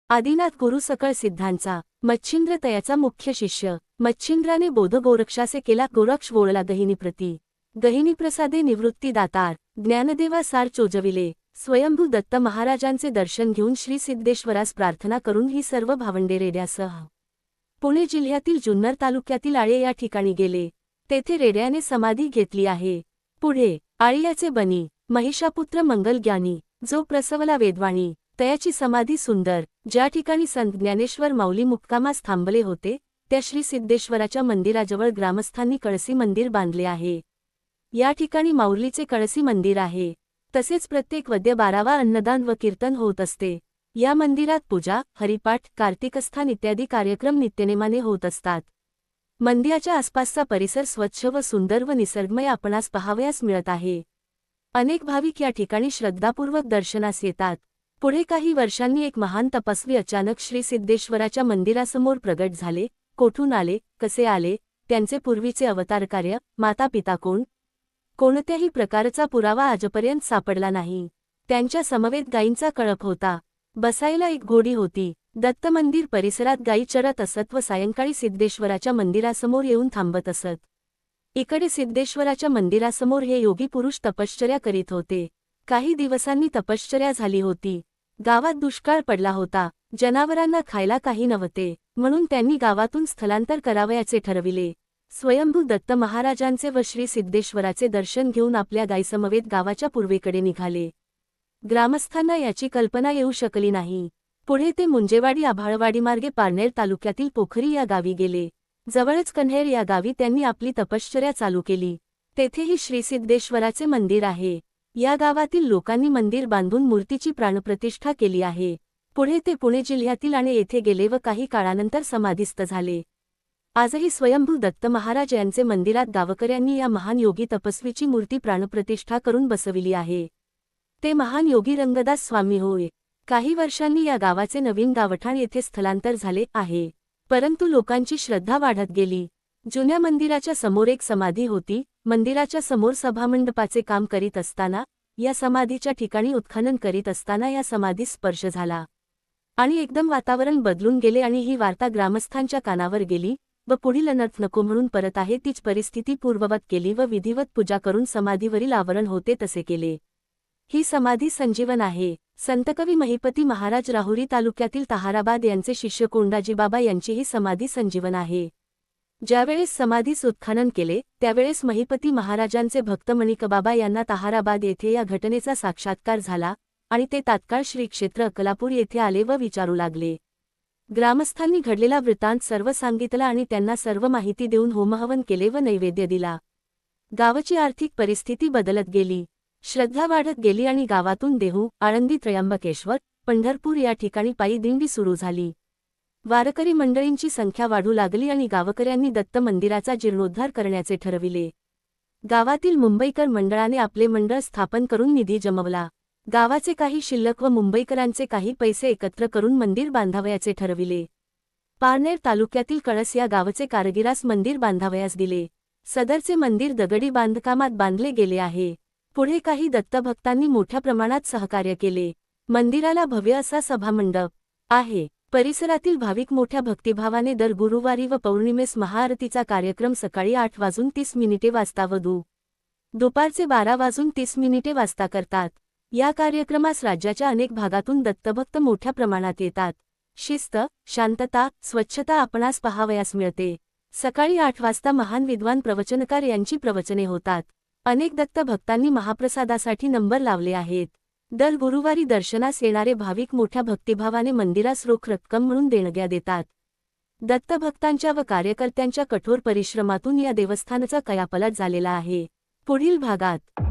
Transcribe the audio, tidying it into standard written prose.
आदिनाथ गुरु सकळ सिद्धांचा मच्छिंद्र तयाचा मुख्य शिष्य। मच्छिंद्राने बोध गोरक्षासे केला गोरक्ष वोळला गहिनीप्रती। गहिनीप्रसादे निवृत्ती दातार ज्ञानदेवा सार चोजविले। स्वयंभू दत्त महाराजांचे दर्शन घेऊन श्री सिद्धेश्वरास प्रार्थना करून ही सर्व भावंडे रेड्यासह पुणे जिल्ह्यातील जुन्नर तालुक्यातील आळे या ठिकाणी गेले। तेथे रेड्याने समाधी घेतली आहे। पुढे आळियाचे बनी महिषापुत्र मंगलज्ञानी जो प्रसवला वेदवाणी तयाची समाधी सुंदर, ज्या ठिकाणी संत ज्ञानेश्वर माऊली मुक्कामास थांबले होते त्या श्री सिद्धेश्वराच्या मंदिराजवळ ग्रामस्थांनी कळसी मंदिर बांधले आहे। या ठिकाणी माऊलीचे कळसी मंदिर आहे। तसेच प्रत्येक वद्य 12वा अन्नदान व कीर्तन होत असते। या मंदिरात पूजा, हरिपाठ, कार्तिकस्थान इत्यादी कार्यक्रम नित्यनेमाने होत असतात। मंदिराच्या आसपासचा परिसर स्वच्छ व सुंदर व निसर्गमय आपणास पाहावयास मिळत आहे। अनेक भाविक या ठिकाणी श्रद्धापूर्वक दर्शनास येतात। पुढे काही वर्षांनी एक महान तपस्वी अचानक श्री सिद्धेश्वराच्या मंदिरासमोर प्रगट झाले। कोठून आले, कसे आले, त्यांचे पूर्वीचे अवतारकार्य, माता पिता कोण, कोणत्याही प्रकारचा पुरावा आजपर्यंत सापडला नाही। त्यांच्या समवेत गायींचा कळप होता। बसायला एक घोडी होती। दत्त मंदिर परिसरात गायी चरत असत व सायंकाळी सिद्धेश्वराच्या मंदिरासमोर येऊन थांबत असत। इकडे सिद्धेश्वराच्या मंदिरासमोर हे योगी पुरुष तपश्चर्या करीत होते। काही दिवसांनी तपश्चर्या झाली होती। गावात दुष्काळ पडला होता। जनावरांना खायला काही नव्हते, म्हणून त्यांनी गावातून स्थलांतर करावयाचे ठरविले। स्वयंभू दत्त महाराजांचे व श्री सिद्धेश्वराचे दर्शन घेऊन आपल्या गायीसमवेत गावाच्या पूर्वेकडे निघाले। ग्रामस्थांना याची कल्पना येऊ शकली नाही। पुढे ते मुंजेवाडी आभाळवाडी मार्गे पारनेर तालुक्यातील पोखरी या गावी गेले। जवळच कन्हेर या गावी त्यांनी आपली तपश्चर्या चालू केली। तेथेही श्री सिद्धेश्वराचे मंदिर आहे। या गावातील लोकांनी मंदिर बांधून मूर्तीची प्राणप्रतिष्ठा केली आहे। पुढे ते पुणे जिल्ह्यातील आणे येथे गेले व काही काळानंतर समाधीस्थ झाले। आजही स्वयंभू दत्त महाराज यांचे मंदिरात गावकऱ्यांनी या महान योगी तपस्वीची मूर्ती प्राणप्रतिष्ठा करून बसविली आहे। ते महान योगी रंगदास स्वामी होय। काही वर्षांनी या गावाचे नवीन गावठाण येथे स्थलांतर झाले आहे। परंतु लोकांची श्रद्धा वाढत गेली। जुन्या मंदिराच्या समोर एक समाधी होती। मंदिराच्या समोर सभामंडपाचे काम करीत असताना या समाधीच्या ठिकाणी उत्खनन करीत असताना या समाधीस स्पर्श झाला आणि एकदम वातावरण बदलून गेले आणि ही वार्ता ग्रामस्थांच्या कानावर गेली व पुढील अनर्थ नको म्हणून परत आहे तीच परिस्थिती पूर्ववत केली व विधिवत पूजा करून समाधीवरील आवरण होते तसे केले। ही समाधी संजीवन आहे। संतकवी महिपती महाराज राहुरी तालुक्यातील ताहाराबाद यांचे शिष्य कोंडाजीबाबा यांची ही समाधी संजीवन आहे। ज्यावेळेस समाधीस उत्खनन केले त्यावेळेस महिपती महाराजांचे भक्त मणिकबाबा यांना ताहाराबाद येथे या घटनेचा साक्षात्कार झाला आणि ते तात्काळ श्री क्षेत्र अकलापूर येथे आले व विचारू लागले। ग्रामस्थांनी घडलेला वृत्तांत सर्व सांगितला आणि त्यांना सर्व माहिती देऊन होमहवन केले व नैवेद्य दिला। गावाची आर्थिक परिस्थिती बदलत गेली। श्रद्धा वाढत गेली आणि गावातून देहू, आळंदी, त्र्यंबकेश्वर, पंढरपूर या ठिकाणी पायी दिंडी सुरू झाली। वारकरी मंडळींची संख्या वाढू लागली आणि गावकऱ्यांनी दत्त मंदिराचा जीर्णोद्धार करण्याचे ठरविले। गावातील मुंबईकर मंडळाने आपले मंडळ स्थापन करून निधी जमवला। गावाचे काही शिल्लक व मुंबईकरांचे काही पैसे एकत्र करून मंदिर बांधावयाचे ठरविले। पारनेर तालुक्यातील कळस या गावचे कारागिरास मंदिर बांधावयास दिले। सदरचे मंदिर दगडी बांधकामात बांधले गेले आहे। पुढे काही दत्तभक्तांनी मोठ्या प्रमाणात सहकार्य केले। मंदिराला भव्य असा सभामंडप आहे। परिसरातील भाविक मोठ्या भक्तिभावाने दर गुरुवारी व पौर्णिमेस महाआरतीचा कार्यक्रम सकाळी 8:30 वाजता व दुपारचे 12:30 वाजता करतात। या कार्यक्रमास राज्याच्या अनेक भागातून दत्तभक्त मोठ्या प्रमाणात येतात। शिस्त, शांतता, स्वच्छता आपणास पाहावयास मिळते। सकाळी 8 वाजता महान विद्वान प्रवचनकार यांची प्रवचने होतात। अनेक दत्तभक्तांनी महाप्रसादासाठी नंबर लावले आहेत। दर गुरुवारी दर्शनास येणारे भाविक मोठ्या भक्तिभावाने मंदिरास रोख रक्कम म्हणून देणग्या देतात। दत्तभक्तांच्या व कार्यकर्त्यांच्या कठोर परिश्रमातून या देवस्थानाचा कायापालट झालेला आहे। पुढील भागात